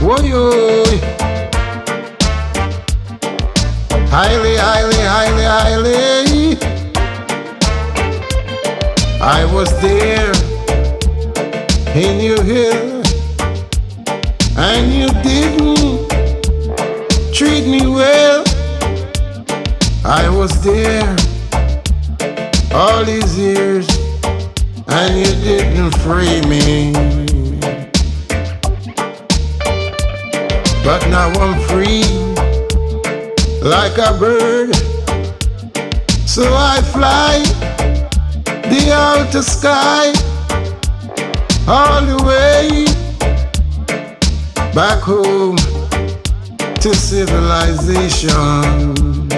Woyo. Highly, highly, highly, highly. I was there in your hill, and you didn't treat me well. I was there all these years, and you didn't free me. But now I'm free like a bird, so I fly the outer sky all the way back home to civilization,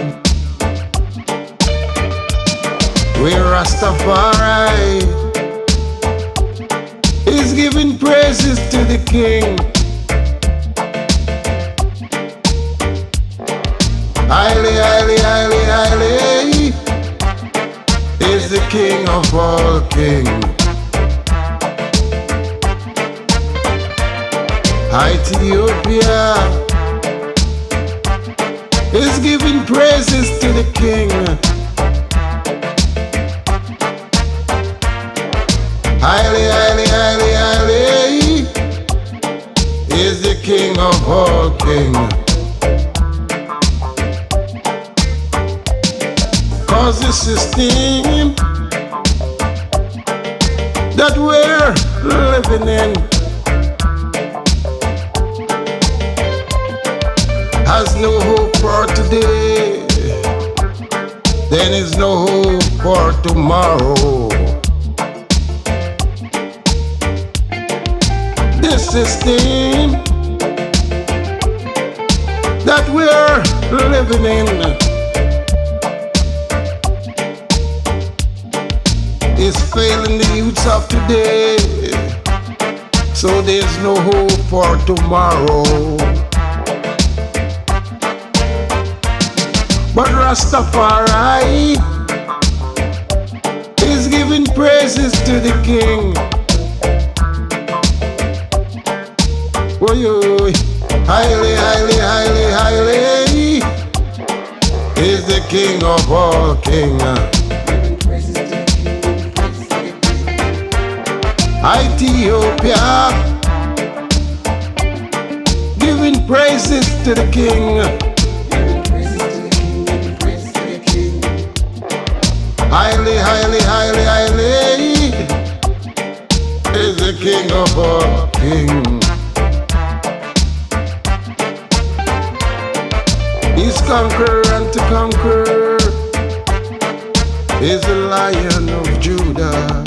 where Rastafari is giving praises to the King. Highly, highly, highly, highly is the King of all kings. Ethiopia is giving praises to the King. Highly, highly, highly, highly is the King of all kings. Cause the system that we're living in has no hope for today, then is no hope for tomorrow. This system that we're living in is failing the youths of today, so there's no hope for tomorrow. But Rastafari is giving praises to the King. Woyo, highly, highly, highly, highly is the King of all kings. Ethiopia giving praises to the King. Highly, highly, highly, highly is the King of all kings. He's conqueror and to conquer is the Lion of Judah.